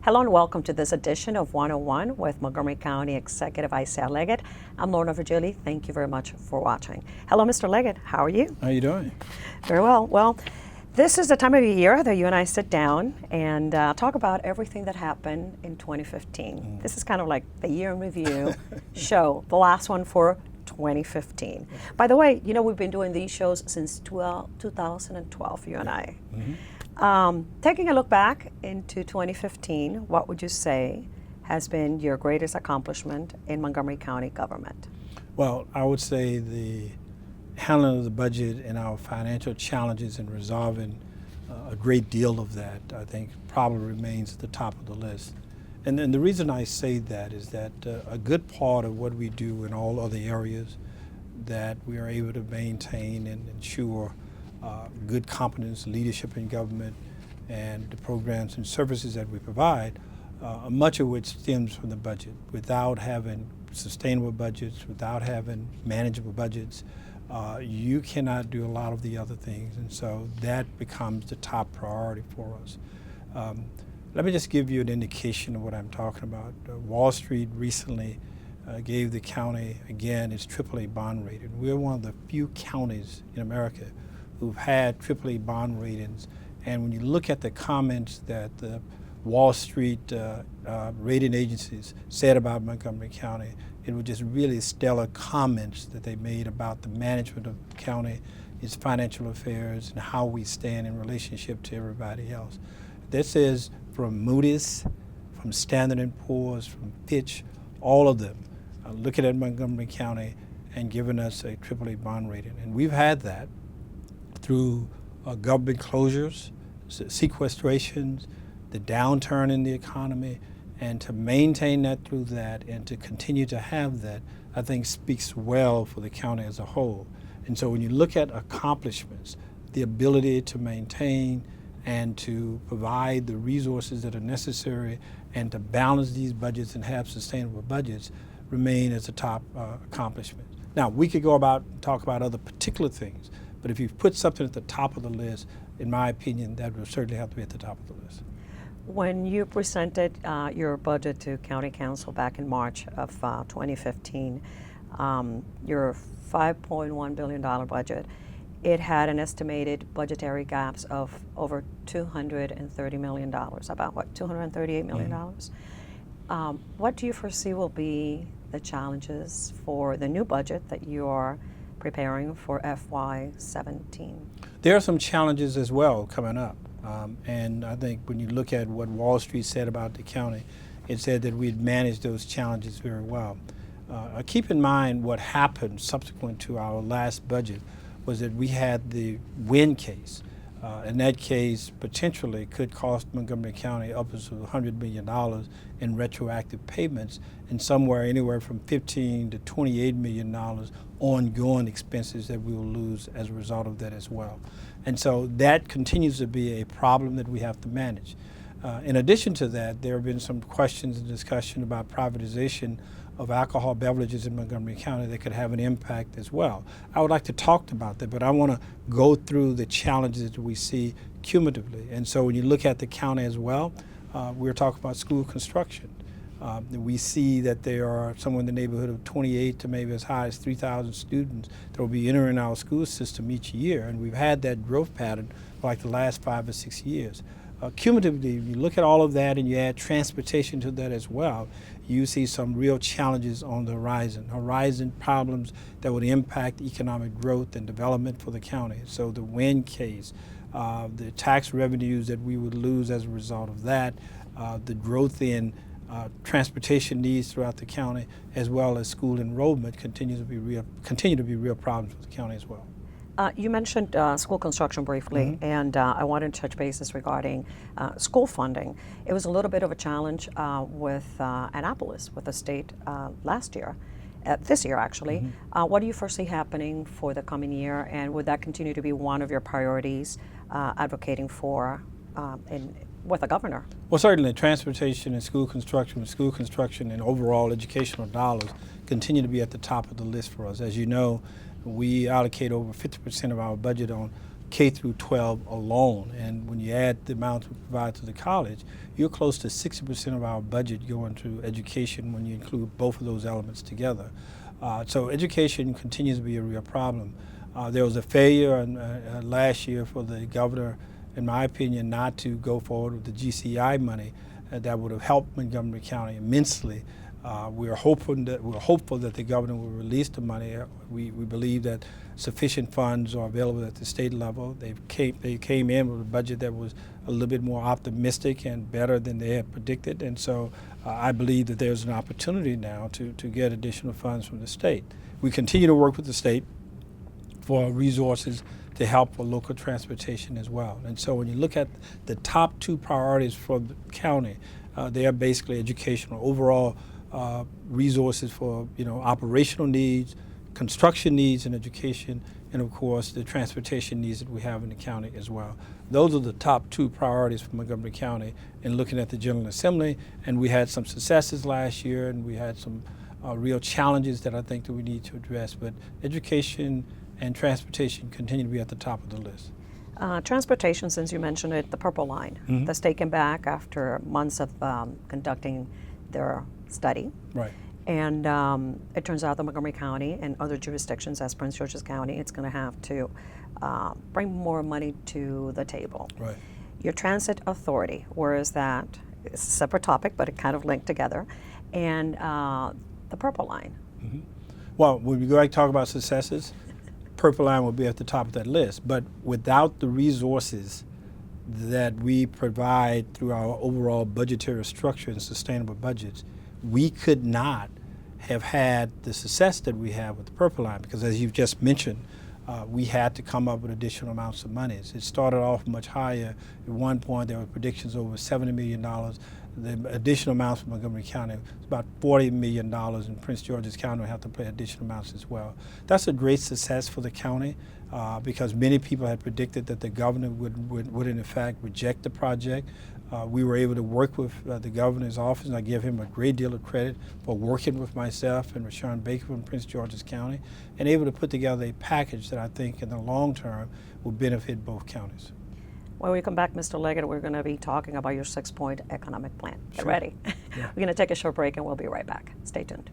Hello and welcome to this edition of 101 with Montgomery County Executive Isaiah Leggett. I'm Lorna Virgili. Thank you very much for watching. Hello, Mr. Leggett. How are you? How are you doing? Very well. Well, this is the time of the year that you and I sit down and talk about everything that happened in 2015. This is kind of like the year in review show, the last one for 2015. By the way, you know, we've been doing these shows since 2012, you and I. Taking a look back into 2015, what would you say has been your greatest accomplishment in Montgomery County government? Well, I would say the handling of the budget and our financial challenges and resolving a great deal of that, I think, probably remains at the top of the list. And the reason I say that is that a good part of what we do in all other areas that we are able to maintain and ensure good competence, leadership in government, and the programs and services that we provide, much of which stems from the budget. Without having sustainable budgets, without having manageable budgets, you cannot do a lot of the other things, and so that becomes the top priority for us. Let me just give you an indication of what I'm talking about. Wall Street recently gave the county, again, its AAA bond rating. We're one of the few counties in America who've had AAA bond ratings, and when you look at the comments that the Wall Street rating agencies said about Montgomery County, it was just really stellar comments that they made about the management of the county, its financial affairs, and how we stand in relationship to everybody else. This is from Moody's, from Standard & Poor's, from Fitch, all of them looking at Montgomery County and giving us a AAA bond rating. And we've had that through government closures, sequestrations, the downturn in the economy, and to maintain that through that and to continue to have that, I think speaks well for the county as a whole. And so when you look at accomplishments, the ability to maintain and to provide the resources that are necessary and to balance these budgets and have sustainable budgets remain as a top accomplishment. Now, we could go about and talk about other particular things, but if you put something at the top of the list, in my opinion, that would certainly have to be at the top of the list. When you presented your budget to County Council back in March of 2015, your $5.1 billion budget, it had an estimated budgetary gaps of over $230 million, about what, $238 million? What do you foresee will be the challenges for the new budget that you are preparing for FY17? There are some challenges as well coming up. And I think when you look at what Wall Street said about the county, it said that we'd managed those challenges very well. Keep in mind what happened subsequent to our last budget was that we had the Wynn case. And that case potentially could cost Montgomery County upwards of $100 million in retroactive payments and somewhere anywhere from $15 to $28 million ongoing expenses that we will lose as a result of that as well. And so that continues to be a problem that we have to manage. In addition to that, there have been some questions and discussion about privatization of alcohol beverages in Montgomery County that could have an impact as well. I would like to talk about that, but I want to go through the challenges that we see cumulatively. And so when you look at the county as well, we're talking about school construction. We see that there are somewhere in the neighborhood of 28 to maybe as high as 3,000 students that will be entering our school system each year, and we've had that growth pattern for like the last 5 or 6 years. Cumulatively, if you look at all of that and you add transportation to that as well, you see some real challenges on the horizon problems that would impact economic growth and development for the county. So the Wynn case, the tax revenues that we would lose as a result of that, the growth in transportation needs throughout the county, as well as school enrollment continue to be real problems for the county as well. You mentioned school construction briefly, and I wanted to touch bases regarding school funding. It was a little bit of a challenge with Annapolis, with the state last year, this year actually. What do you foresee happening for the coming year, and would that continue to be one of your priorities advocating for with the governor? Well, certainly transportation and school construction and overall educational dollars continue to be at the top of the list for us. As you know, we allocate over 50% of our budget on K through 12 alone. And when you add the amount we provide to the college, you're close to 60% of our budget going to education when you include both of those elements together. So education continues to be a real problem. There was a failure last year for the governor, in my opinion, not to go forward with the GCI money that would have helped Montgomery County immensely. We're hopeful that the governor will release the money. We believe that sufficient funds are available at the state level. They came in with a budget that was a little bit more optimistic and better than they had predicted, and so I believe that there's an opportunity now to get additional funds from the state. We continue to work with the state for resources to help for local transportation as well. And so when you look at the top two priorities for the county, they are basically educational, overall resources for operational needs, construction needs in education, and of course the transportation needs that we have in the county as well. Those are the top two priorities for Montgomery County in looking at the General Assembly, and we had some successes last year, and we had some real challenges that I think that we need to address, but education and transportation continue to be at the top of the list. Transportation, since you mentioned it, the Purple Line. Mm-hmm. The state came back after months of conducting their study. Right. And it turns out that Montgomery County and other jurisdictions, as Prince George's County, it's going to have to bring more money to the table. Right. Your transit authority, where is that? It's a separate topic, but it kind of linked together. And the Purple Line. Mm-hmm. Well, when we go back and talk about successes, Purple Line will be at the top of that list. But without the resources that we provide through our overall budgetary structure and sustainable budgets, we could not have had the success that we have with the Purple Line, because as you've just mentioned, we had to come up with additional amounts of money. It started off much higher. At one point, there were predictions over $70 million. The additional amounts from Montgomery County was about $40 million, and Prince George's County will have to pay additional amounts as well. That's a great success for the county because many people had predicted that the governor would in effect reject the project. We were able to work with the governor's office, and I give him a great deal of credit for working with myself and Rashawn Baker from Prince George's County, and able to put together a package that I think in the long term will benefit both counties. When we come back, Mr. Leggett, we're going to be talking about your 6-point economic plan. Get Sure. ready. Yeah. We're going to take a short break and we'll be right back. Stay tuned.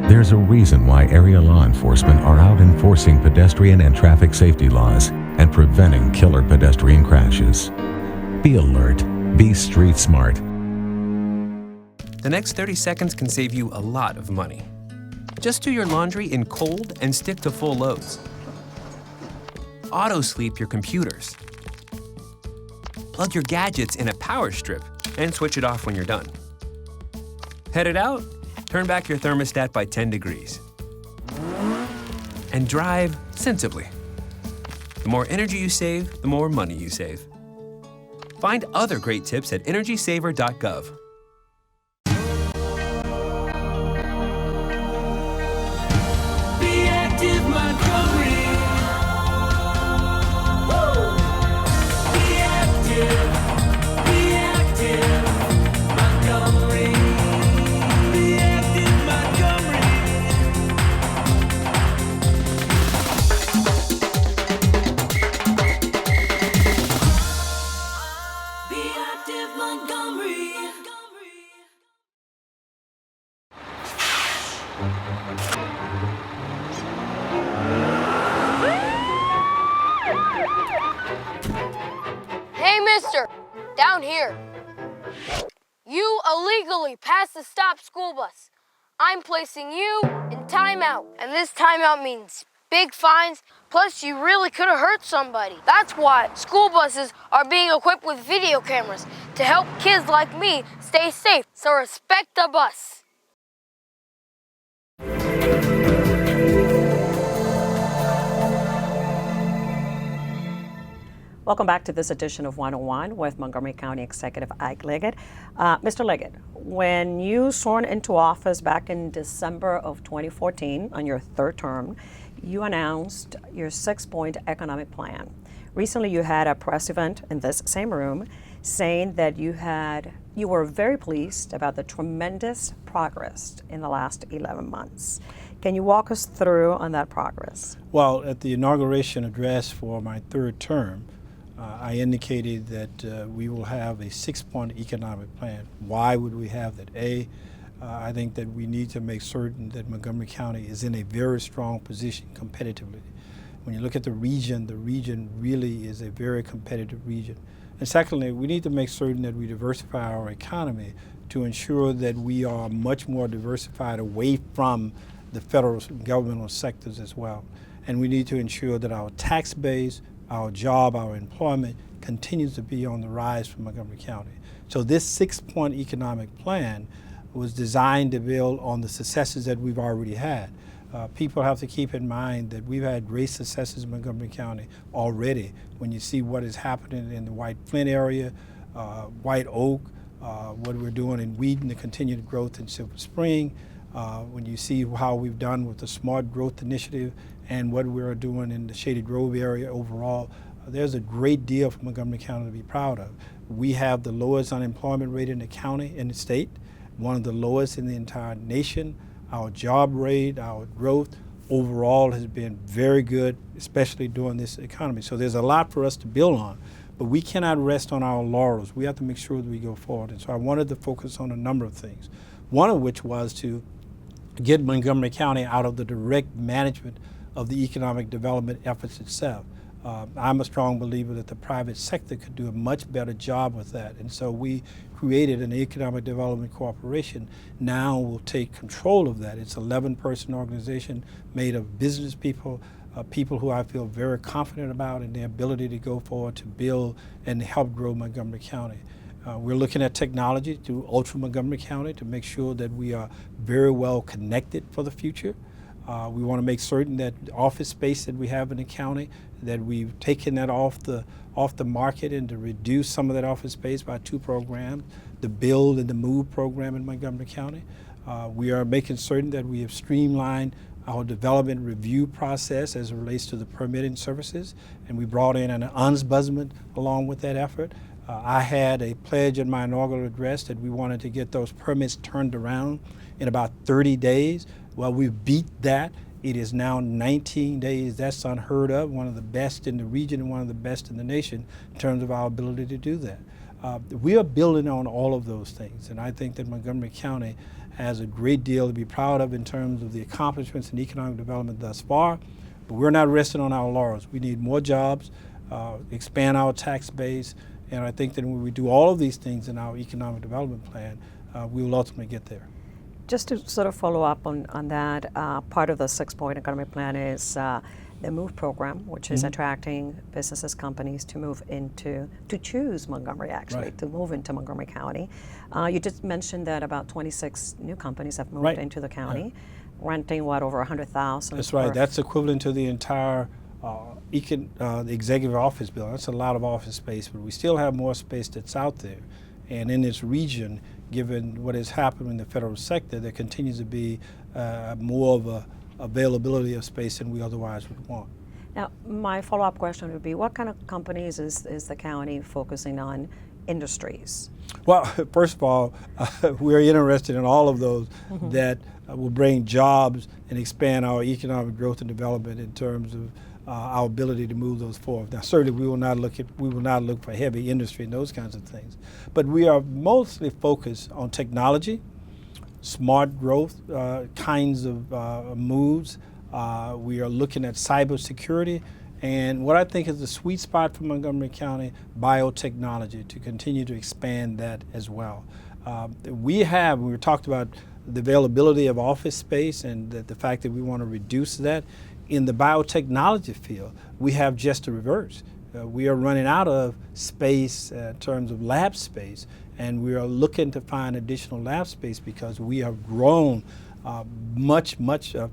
There's a reason why area law enforcement are out enforcing pedestrian and traffic safety laws and preventing killer pedestrian crashes. Be alert. Be street smart. The next 30 seconds can save you a lot of money. Just do your laundry in cold and stick to full loads. Auto-sleep your computers. Plug your gadgets in a power strip and switch it off when you're done. Headed out? Turn back your thermostat by 10 degrees. And drive sensibly. The more energy you save, the more money you save. Find other great tips at energysaver.gov. Be active, Montgomery. Woo! Be active, Montgomery. Be active, Montgomery. Be active, Montgomery. Hey, mister, down here. You illegally passed the stop school bus. I'm placing you in timeout. And this timeout means big fines, plus you really could have hurt somebody. That's why school buses are being equipped with video cameras to help kids like me stay safe. So respect the bus. Welcome back to this edition of 101 with Montgomery County Executive Ike Liggett. Mr. Liggett, when you sworn into office back in December of 2014 on your third term, you announced your 6-point economic plan. Recently, you had a press event in this same room saying that you were very pleased about the tremendous progress in the last 11 months. Can you walk us through on that progress? Well, at the inauguration address for my third term, I indicated that we will have a 6-point economic plan. Why would we have that? I think that we need to make certain that Montgomery County is in a very strong position competitively. When you look at the region really is a very competitive region. And secondly, we need to make certain that we diversify our economy to ensure that we are much more diversified away from the federal governmental sectors as well. And we need to ensure that our tax base, our job, our employment continues to be on the rise for Montgomery County. So this 6-point economic plan was designed to build on the successes that we've already had. People have to keep in mind that we've had great successes in Montgomery County already. When you see what is happening in the White Flint area, White Oak, what we're doing in Wheaton, the continued growth in Silver Spring, when you see how we've done with the Smart Growth Initiative and what we're doing in the Shady Grove area overall, there's a great deal for Montgomery County to be proud of. We have the lowest unemployment rate in the county, in the state, one of the lowest in the entire nation. Our job rate, our growth overall has been very good, especially during this economy. So there's a lot for us to build on, but we cannot rest on our laurels. We have to make sure that we go forward. And so I wanted to focus on a number of things, one of which was to get Montgomery County out of the direct management of the economic development efforts itself. I'm a strong believer that the private sector could do a much better job with that. And so we created an economic development corporation. Now we'll take control of that. It's an 11-person organization made of business people, people who I feel very confident about in their ability to go forward to build and help grow Montgomery County. We're looking at technology to Ultra Montgomery County to make sure that we are very well connected for the future. We want to make certain that the office space that we have in the county, that we've taken that off the market and to reduce some of that office space by 2 programs, the Build and the Move program in Montgomery County. We are making certain that we have streamlined our development review process as it relates to the permitting services, and we brought in an ombudsman along with that effort. I had a pledge in my inaugural address that we wanted to get those permits turned around in about 30 days. Well, we've beat that. It is now 19 days. That's unheard of, one of the best in the region and one of the best in the nation in terms of our ability to do that. We are building on all of those things, and I think that Montgomery County has a great deal to be proud of in terms of the accomplishments in economic development thus far, but we're not resting on our laurels. We need more jobs, expand our tax base, and I think that when we do all of these things in our economic development plan, we will ultimately get there. Just to sort of follow up on that, part of the 6-point economic plan is the MOVE program, which is attracting businesses, companies to move into, to choose Montgomery actually, Right. to move into Montgomery County. You just mentioned that about 26 new companies have moved Right. into the county, renting what, over 100,000? That's right. That's equivalent to the entire the executive office building. That's a lot of office space, but we still have more space that's out there. And in this region, given what has happened in the federal sector, there continues to be more of a availability of space than we otherwise would want. Now, my follow-up question would be, what kind of companies is the county focusing on, industries? Well, first of all, we're interested in all of those that will bring jobs and expand our economic growth and development in terms of our ability to move those forward. Now, certainly we will not look for heavy industry and those kinds of things, but we are mostly focused on technology, smart growth kinds of moves. We are looking at cybersecurity, and what I think is the sweet spot for Montgomery County, biotechnology, to continue to expand that as well. We talked about the availability of office space and the fact that we want to reduce that. In the biotechnology field, we have just the reverse. We are running out of space in terms of lab space, and we are looking to find additional lab space because we have grown much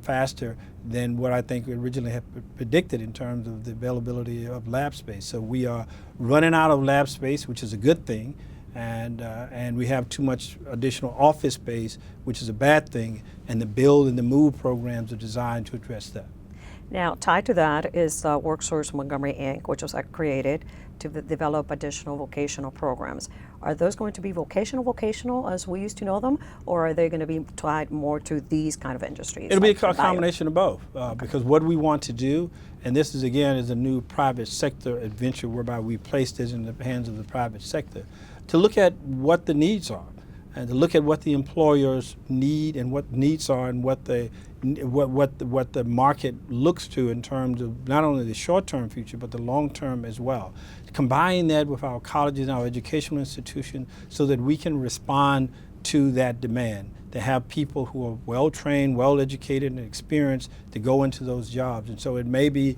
faster than what I think we originally had predicted in terms of the availability of lab space. So we are running out of lab space, which is a good thing, and we have too much additional office space, which is a bad thing, and the build and the move programs are designed to address that. Now, tied to that is WorkSource Montgomery Inc., which was created to develop additional vocational programs. Are those going to be vocational as we used to know them, or are they going to be tied more to these kind of industries? It'll be like a bio? combination of both, because what we want to do, and this is again is a new private sector adventure whereby we place this in the hands of the private sector, to look at what the needs are, and to look at what the employers need and what needs are, and what the market looks to in terms of not only the short-term future but the long-term as well. Combine that with our colleges and our educational institutions so that we can respond to that demand, to have people who are well-trained, well-educated, and experienced to go into those jobs. And so it may be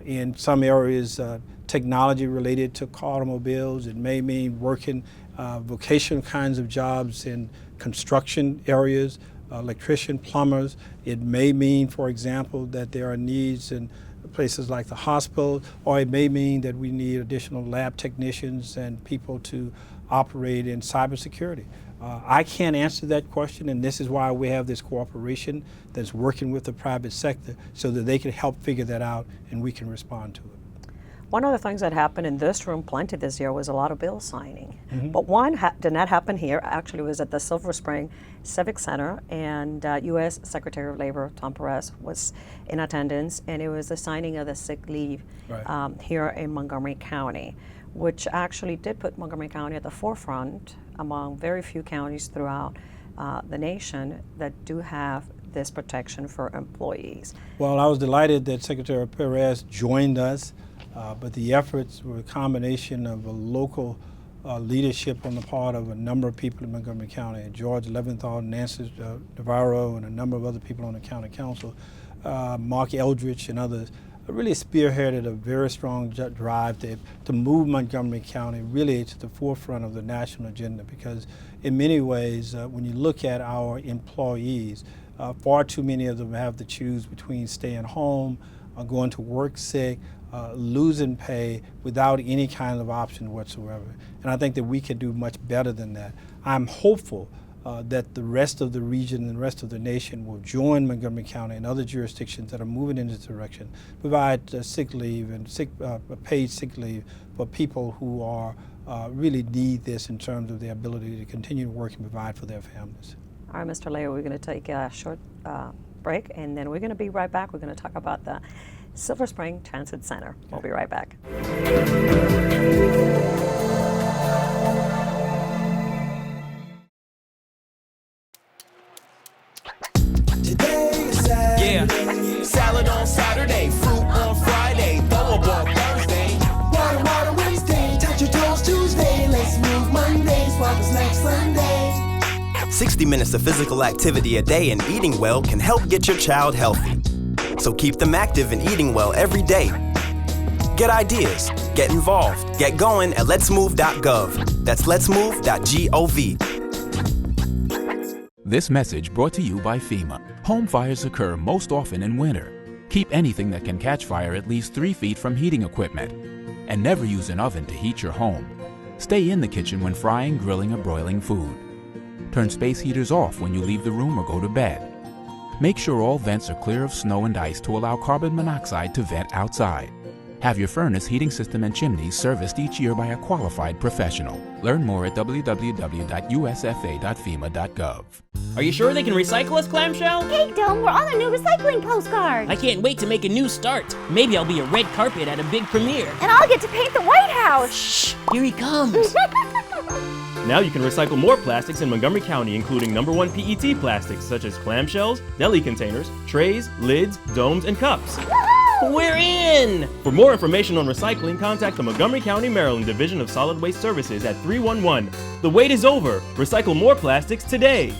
in some areas technology related to automobiles. It may mean working vocational kinds of jobs in construction areas, electrician, plumbers. It may mean, for example, that there are needs in places like the hospital, or it may mean that we need additional lab technicians and people to operate in cybersecurity. I can't answer that question, and this is why we have this cooperation that's working with the private sector so that they can help figure that out and we can respond to it. One of the things that happened in this room plenty this year was a lot of bill signing. Mm-hmm. But one did not happen here. Actually, it was at the Silver Spring Civic Center, and U.S. Secretary of Labor Tom Perez was in attendance, and it was the signing of the sick leave Right. here in Montgomery County, which actually did put Montgomery County at the forefront among very few counties throughout the nation that do have this protection for employees. Well, I was delighted that Secretary Perez joined us. But the efforts were a combination of a local leadership on the part of a number of people in Montgomery County, George Leventhal, Nancy Navarro, and a number of other people on the county council, Mark Eldridge and others, really spearheaded a very strong drive to move Montgomery County really to the forefront of the national agenda, because in many ways, when you look at our employees, far too many of them have to choose between staying home, going to work sick, losing pay without any kind of option whatsoever. And I think that we can do much better than that. I'm hopeful that the rest of the region and the rest of the nation will join Montgomery County and other jurisdictions that are moving in this direction, provide sick leave and paid sick leave for people who are really need this in terms of their ability to continue to work and provide for their families. All right, Mr. Layer, we're going to take a short break, and then we're going to be right back. We're going to talk about the Silver Spring Transit Center. We'll be right back. Yeah. Salad on Saturday, fruit on Friday, throw a ball Thursday. Water Wednesday, touch your toes Tuesday. Let's move Monday, swap us next Sunday. 60 minutes of physical activity a day and eating well can help get your child healthy. So keep them active and eating well every day. Get ideas, get involved, get going at letsmove.gov. That's letsmove.gov. This message brought to you by FEMA. Home fires occur most often in winter. Keep anything that can catch fire at least 3 feet from heating equipment. And never use an oven to heat your home. Stay in the kitchen when frying, grilling, or broiling food. Turn space heaters off when you leave the room or go to bed. Make sure all vents are clear of snow and ice to allow carbon monoxide to vent outside. Have your furnace, heating system, and chimneys serviced each year by a qualified professional. Learn more at www.usfa.fema.gov. Are you sure they can recycle us, Clamshell? Hey, Dome, we're on a new recycling postcard. I can't wait to make a new start. Maybe I'll be a red carpet at a big premiere. And I'll get to paint the White House. Shh, here he comes. Now you can recycle more plastics in Montgomery County, including #1 PET plastics such as clamshells, deli containers, trays, lids, domes, and cups. We're in! For more information on recycling, contact the Montgomery County, Maryland Division of Solid Waste Services at 311. The wait is over. Recycle more plastics today.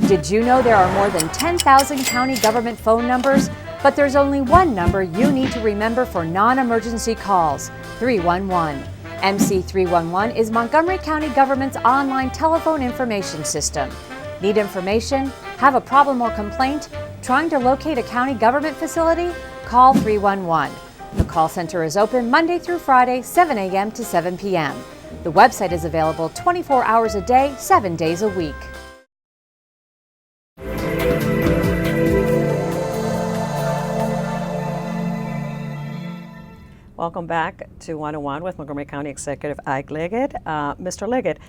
Did you know there are more than 10,000 county government phone numbers? But there's only one number you need to remember for non-emergency calls, 311. MC311 is Montgomery County government's online telephone information system. Need information? Have a problem or complaint? Trying to locate a county government facility? Call 311. The call center is open Monday through Friday, 7 a.m. to 7 p.m. The website is available 24 hours a day, 7 days a week. Welcome back to 101 with Montgomery County Executive Ike Liggett. Mr. Liggett,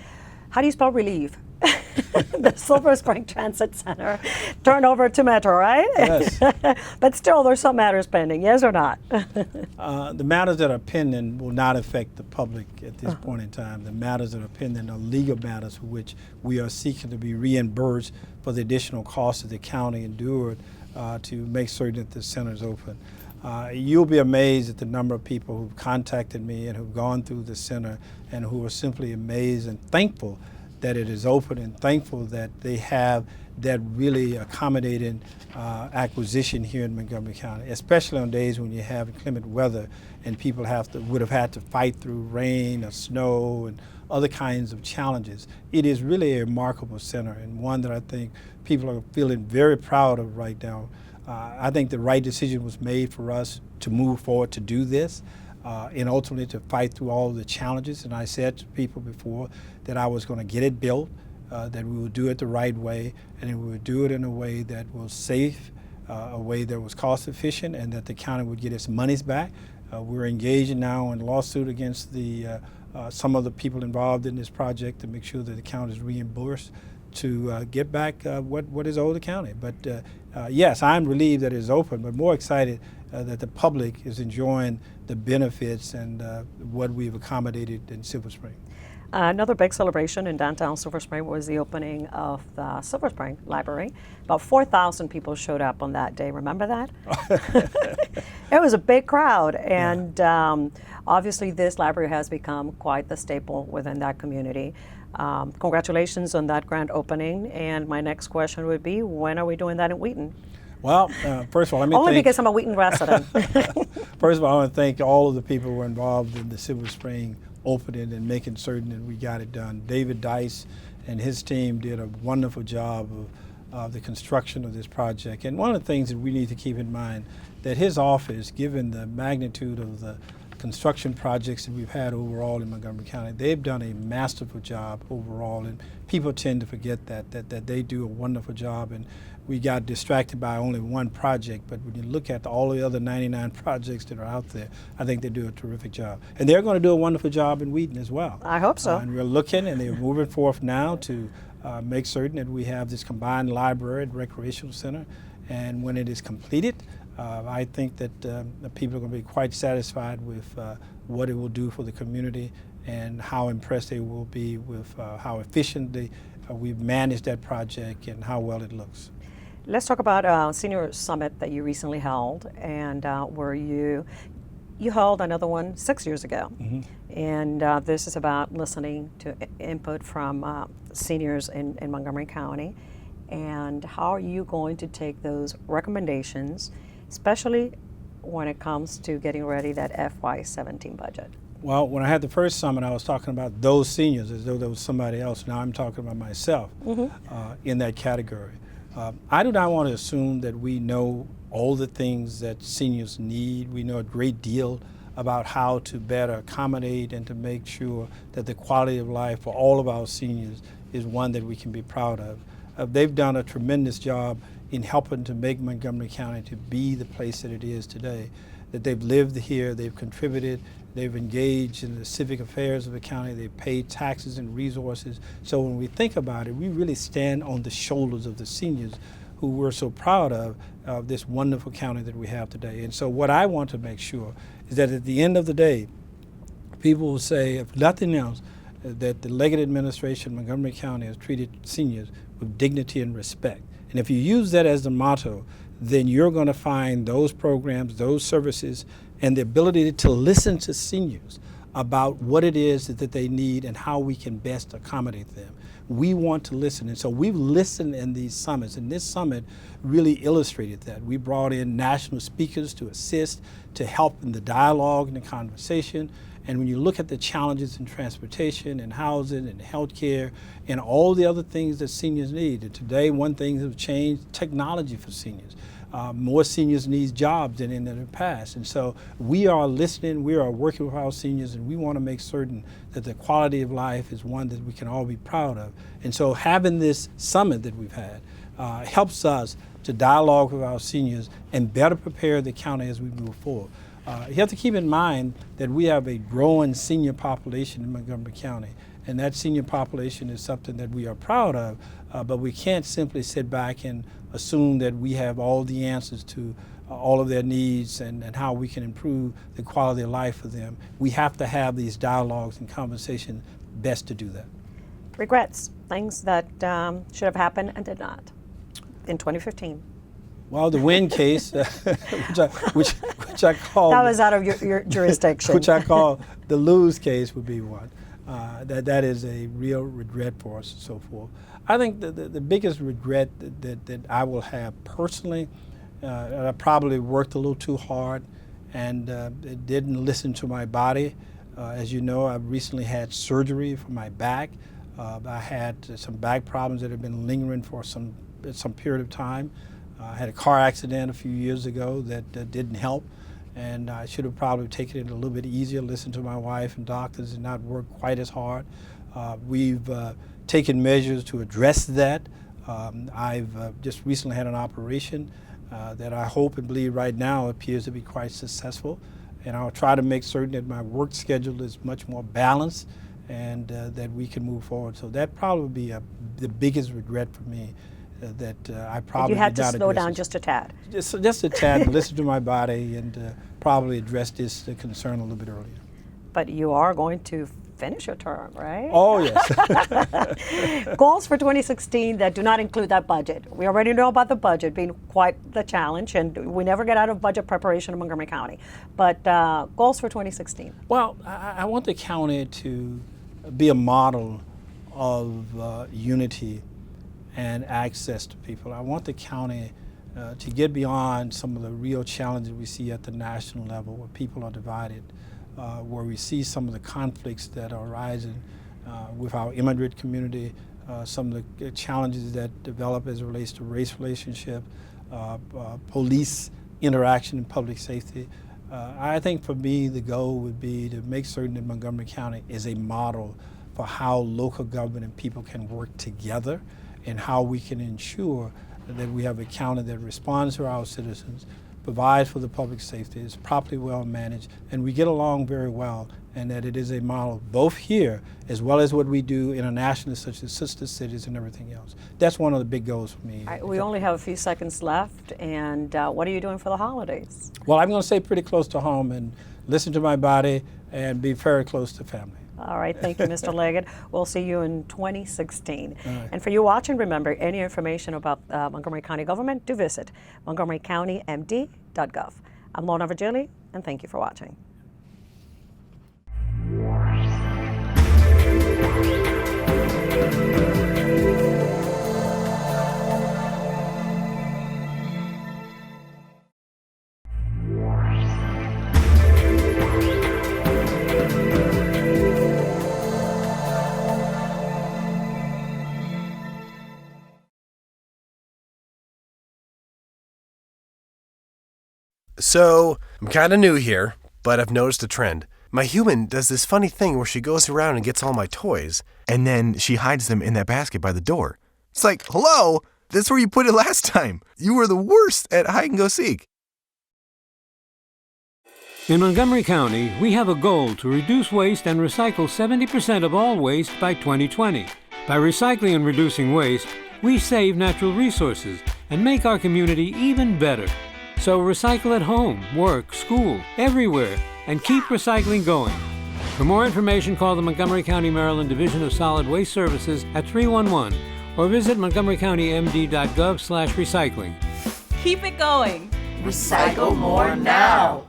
how do you spell relieve? The Silver Spring Transit Center turned over to Metro, right? Yes. But still, there's some matters pending, yes or not? The matters that are pending will not affect the public at this point in time. The matters that are pending are legal matters for which we are seeking to be reimbursed for the additional costs that the county endured to make certain that the center is open. You'll be amazed at the number of people who've contacted me and who've gone through the center and who are simply amazed and thankful that it is open and thankful that they have that really accommodating acquisition here in Montgomery County, especially on days when you have inclement weather and people would have had to fight through rain or snow and other kinds of challenges. It is really a remarkable center and one that I think people are feeling very proud of right now. I think the right decision was made for us to move forward to do this and ultimately to fight through all of the challenges. And I said to people before that I was going to get it built, that we would do it the right way, and we would do it in a way that was safe, a way that was cost efficient, and that the county would get its monies back. We're engaging now in a lawsuit against some of the people involved in this project to make sure that the county is reimbursed to get back what is owed the county. But yes, I'm relieved that it's open, but more excited that the public is enjoying the benefits and what we've accommodated in Silver Spring. Another big celebration in downtown Silver Spring was the opening of the Silver Spring Library. About 4,000 people showed up on that day. Remember that? It was a big crowd, and obviously this library has become quite the staple within that community. Congratulations on that grand opening, and my next question would be, when are we doing that in Wheaton? Well, first of all, let me Only because I'm a Wheaton resident. First of all, I want to thank all of the people who were involved in the Silver Spring opening and making certain that we got it done. David Dice and his team did a wonderful job of the construction of this project. And one of the things that we need to keep in mind, that his office, given the magnitude of the construction projects that we've had overall in Montgomery County, they've done a masterful job overall, and people tend to forget that they do a wonderful job. And we got distracted by only one project, but when you look at all the other 99 projects that are out there, I think they do a terrific job. And they're going to do a wonderful job in Wheaton as well. I hope so. And we're looking, and they're moving forth now to make certain that we have this combined library and recreational center. And when it is completed, I think that the people are going to be quite satisfied with what it will do for the community and how impressed they will be with how efficiently we've managed that project and how well it looks. Let's talk about Senior Summit that you recently held, and where you held another one 6 years ago. Mm-hmm. And this is about listening to input from seniors in Montgomery County. And how are you going to take those recommendations, especially when it comes to getting ready that FY17 budget? Well, when I had the first summit, I was talking about those seniors as though there was somebody else. Now I'm talking about myself in that category. I do not want to assume that we know all the things that seniors need. We know a great deal about how to better accommodate and to make sure that the quality of life for all of our seniors is one that we can be proud of. They've done a tremendous job in helping to make Montgomery County to be the place that it is today. That they've lived here, they've contributed, they've engaged in the civic affairs of the county, they've paid taxes and resources. So when we think about it, we really stand on the shoulders of the seniors who we're so proud of this wonderful county that we have today. And so what I want to make sure is that at the end of the day, people will say, if nothing else, that the Leggett administration, Montgomery County, has treated seniors with dignity and respect. And if you use that as the motto, then you're going to find those programs, those services, and the ability to listen to seniors about what it is that they need and how we can best accommodate them. We want to listen, and so we've listened in these summits, and this summit really illustrated that. We brought in national speakers to assist, to help in the dialogue and the conversation. And when you look at the challenges in transportation and housing and healthcare and all the other things that seniors need, and today one thing that has changed, technology for seniors. More seniors need jobs than in the past. And so we are listening, we are working with our seniors, and we want to make certain that the quality of life is one that we can all be proud of. And so having this summit that we've had helps us to dialogue with our seniors and better prepare the county as we move forward. You have to keep in mind that we have a growing senior population in Montgomery County, and that senior population is something that we are proud of, but we can't simply sit back and assume that we have all the answers to all of their needs and how we can improve the quality of life for them. We have to have these dialogues and conversations best to do that. Regrets, things that should have happened and did not in 2015. Well, the Wynn case, which I call... That was out of your jurisdiction. Which I call the lose case would be one. That is a real regret for us and so forth. I think the biggest regret that I will have personally, I probably worked a little too hard and didn't listen to my body. As you know, I've recently had surgery for my back. I had some back problems that have been lingering for some period of time. I had a car accident a few years ago that didn't help, and I should have probably taken it a little bit easier, listened to my wife and doctors, and not work quite as hard. We've taken measures to address that. I've just recently had an operation that I hope and believe right now appears to be quite successful, and I'll try to make certain that my work schedule is much more balanced and that we can move forward. So that probably would be the biggest regret for me. That I probably you had to slow down just a tad. Just a tad, listen to my body, and probably address this concern a little bit earlier. But you are going to finish your term, right? Oh, yes. Goals for 2016 that do not include that budget. We already know about the budget being quite the challenge, and we never get out of budget preparation in Montgomery County. But goals for 2016? Well, I want the county to be a model of unity and access to people. I want the county to get beyond some of the real challenges we see at the national level where people are divided, where we see some of the conflicts that are arising with our immigrant community, some of the challenges that develop as it relates to race relationship, police interaction and public safety. I think for me the goal would be to make certain that Montgomery County is a model for how local government and people can work together, and how we can ensure that we have a county that responds to our citizens, provides for the public safety, is properly well managed, and we get along very well, and that it is a model both here as well as what we do internationally, such as sister cities and everything else. That's one of the big goals for me. We only have a few seconds left, and what are you doing for the holidays? Well, I'm going to stay pretty close to home and listen to my body and be very close to family. All right, thank you, Mr. Leggett. We'll see you in 2016. Right. And for you watching, remember, any information about Montgomery County government, do visit montgomerycountymd.gov. I'm Lorna Virgili, and thank you for watching. So, I'm kind of new here, but I've noticed a trend. My human does this funny thing where she goes around and gets all my toys, and then she hides them in that basket by the door. It's like, hello, that's where you put it last time. You were the worst at hide and go seek. In Montgomery County, we have a goal to reduce waste and recycle 70% of all waste by 2020. By recycling and reducing waste, we save natural resources and make our community even better. So recycle at home, work, school, everywhere, and keep recycling going. For more information, call the Montgomery County, Maryland Division of Solid Waste Services at 311 or visit montgomerycountymd.gov/recycling. Keep it going. Recycle more now.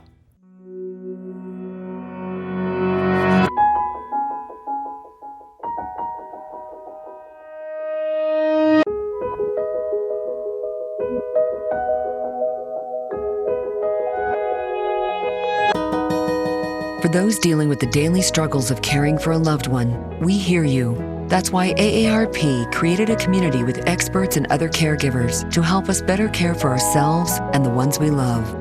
For those dealing with the daily struggles of caring for a loved one, we hear you. That's why AARP created a community with experts and other caregivers to help us better care for ourselves and the ones we love.